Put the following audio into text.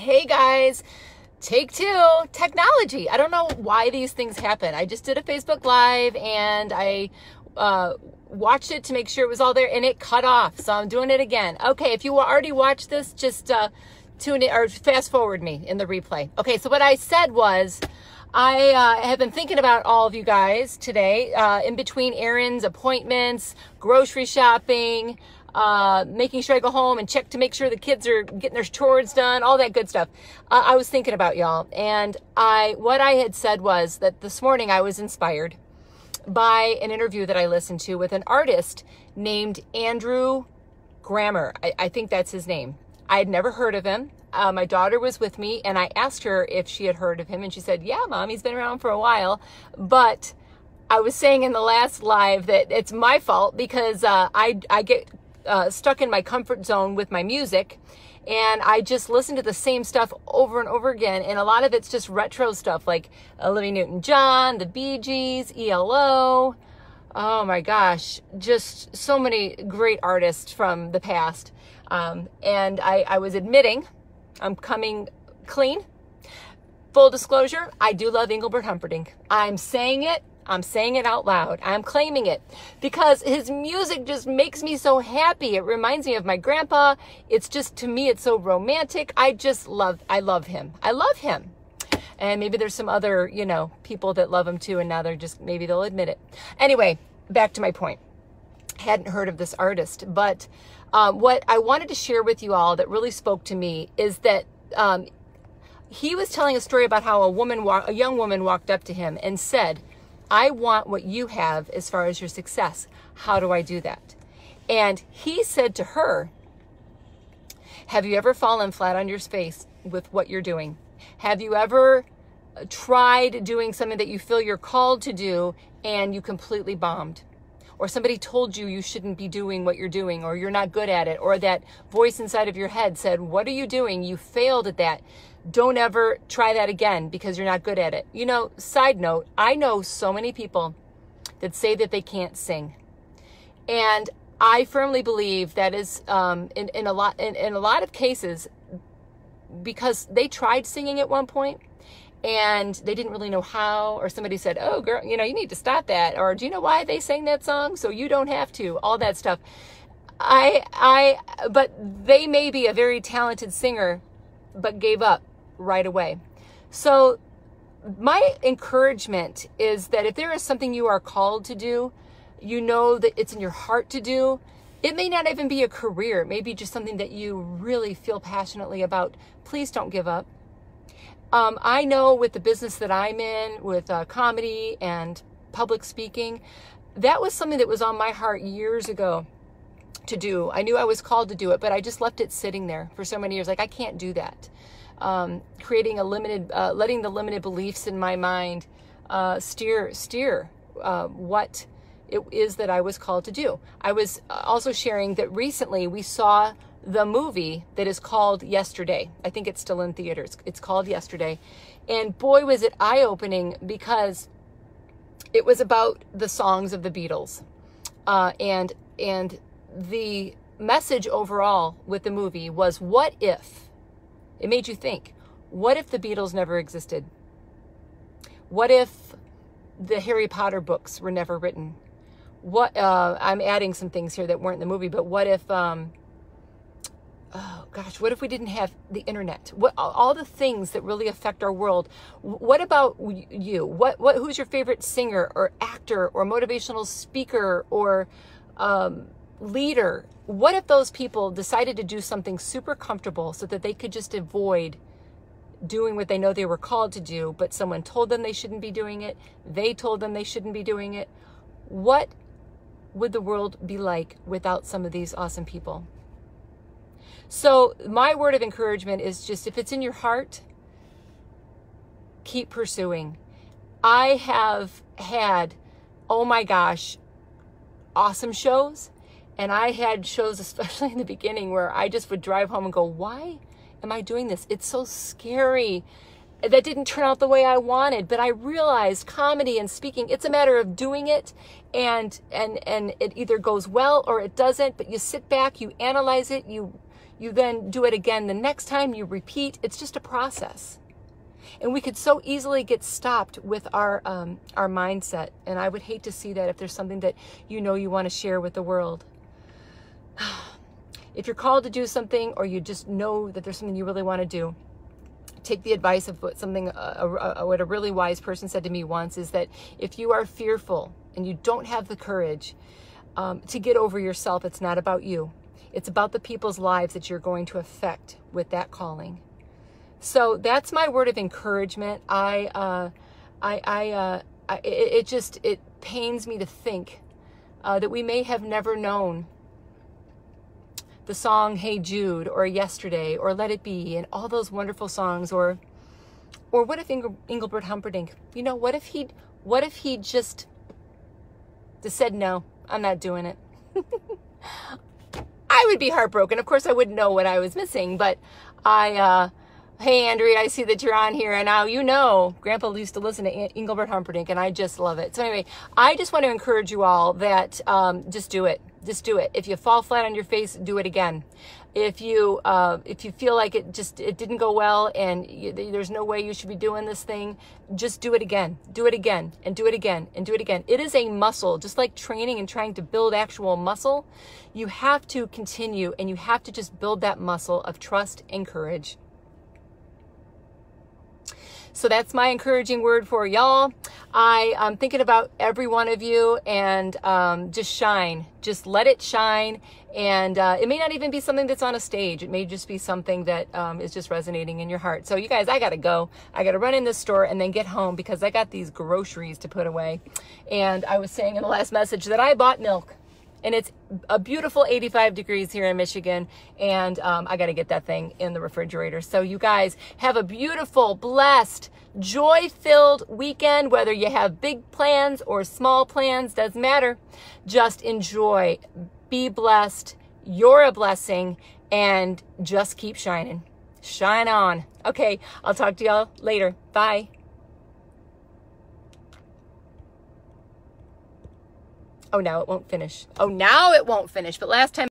Hey guys, take two, technology. I don't know why these things happen. I just did a Facebook Live and I watched it to make sure it was all there and it cut off. So I'm doing it again. Okay, if you already watched this, just tune in or fast forward me in the replay. Okay, so what I said was I have been thinking about all of you guys today in between errands, appointments, grocery shopping, making sure I go home and check to make sure the kids are getting their chores done, all that good stuff. I was thinking about y'all, and what I had said was that this morning I was inspired by an interview that I listened to with an artist named Andrew Grammer. I think that's his name. I had never heard of him. My daughter was with me and I asked her if she had heard of him, and she said, yeah, Mom, he's been around for a while. But I was saying in the last live that it's my fault because I get stuck in my comfort zone with my music, and I just listen to the same stuff over and over again, and a lot of it's just retro stuff like Olivia Newton-John, the Bee Gees, ELO. Oh my gosh, just so many great artists from the past. And I was admitting, I'm coming clean. Full disclosure, I do love Engelbert Humperdinck. I'm saying it out loud. I'm claiming it because his music just makes me so happy. It reminds me of my grandpa. It's just, to me, it's so romantic. I love him. I love him. And maybe there's some other, people that love him too, and now maybe they'll admit it. Anyway, back to my point. Hadn't heard of this artist, but what I wanted to share with you all that really spoke to me is that he was telling a story about how a young woman walked up to him and said, I want what you have as far as your success. How do I do that? And he said to her, have you ever fallen flat on your face with what you're doing? Have you ever tried doing something that you feel you're called to do and you completely bombed? Or somebody told you shouldn't be doing what you're doing, or you're not good at it, or that voice inside of your head said, what are you doing? You failed at that. Don't ever try that again because you're not good at it. Side note, I know so many people that say that they can't sing. And I firmly believe that is in a lot of cases because they tried singing at one point and they didn't really know how, or somebody said, oh girl, you need to stop that. Or do you know why they sang that song? So you don't have to, all that stuff. But they may be a very talented singer, but gave up right away. So my encouragement is that if there is something you are called to do, that it's in your heart to do, it may not even be a career. It may be just something that you really feel passionately about. Please don't give up. I know with the business that I'm in, with comedy and public speaking, that was something that was on my heart years ago to do. I knew I was called to do it, but I just left it sitting there for so many years. Like, I can't do that. Creating letting the limited beliefs in my mind steer what it is that I was called to do. I was also sharing that recently we saw the movie that is called Yesterday. I think it's still in theaters. It's called Yesterday. And boy, was it eye-opening because it was about the songs of the Beatles. And the message overall with the movie was, what if? It made you think, what if the Beatles never existed? What if the Harry Potter books were never written? I'm adding some things here that weren't in the movie, but what if, what if we didn't have the internet? All the things that really affect our world. What about you? Who's your favorite singer or actor or motivational speaker or leader? What if those people decided to do something super comfortable so that they could just avoid doing what they know they were called to do, but someone told them they shouldn't be doing it, they told them they shouldn't be doing it? What would the world be like without some of these awesome people? So my word of encouragement is just, if it's in your heart, keep pursuing. I have had, oh my gosh, awesome shows. And I had shows, especially in the beginning, where I just would drive home and go, why am I doing this? It's so scary. That didn't turn out the way I wanted. But I realized comedy and speaking, it's a matter of doing it. And it either goes well or it doesn't. But you sit back, you analyze it, you you then do it again. The next time you repeat, it's just a process. And we could so easily get stopped with our mindset. And I would hate to see that if there's something that you know you want to share with the world. If you're called to do something, or you just know that there's something you really want to do, take the advice of what a really wise person said to me once, is that if you are fearful and you don't have the courage to get over yourself, it's not about you. It's about the people's lives that you're going to affect with that calling. So that's my word of encouragement. It pains me to think that we may have never known the song Hey Jude, or Yesterday, or Let It Be, and all those wonderful songs. Or what if Engelbert Humperdinck, what if he just said, no, I'm not doing it. I would be heartbroken. Of course, I wouldn't know what I was missing, but hey, Andrea, I see that you're on here, and now Grandpa used to listen to Engelbert Humperdinck, and I just love it. So anyway, I just want to encourage you all that just do it. Just do it. If you fall flat on your face, do it again. If you feel like it didn't go well and there's no way you should be doing this thing, just do it again. Do it again, and do it again, and do it again. It is a muscle, just like training and trying to build actual muscle. You have to continue, and you have to just build that muscle of trust and courage. So that's my encouraging word for y'all. I'm thinking about every one of you, and just shine. Just let it shine. And it may not even be something that's on a stage. It may just be something that is just resonating in your heart. So you guys, I got to go. I got to run in this store and then get home because I got these groceries to put away. And I was saying in the last message that I bought milk. And it's a beautiful 85 degrees here in Michigan. And I got to get that thing in the refrigerator. So you guys have a beautiful, blessed, joy-filled weekend. Whether you have big plans or small plans, doesn't matter. Just enjoy. Be blessed. You're a blessing. And just keep shining. Shine on. Okay, I'll talk to y'all later. Bye. Oh, now it won't finish. But last time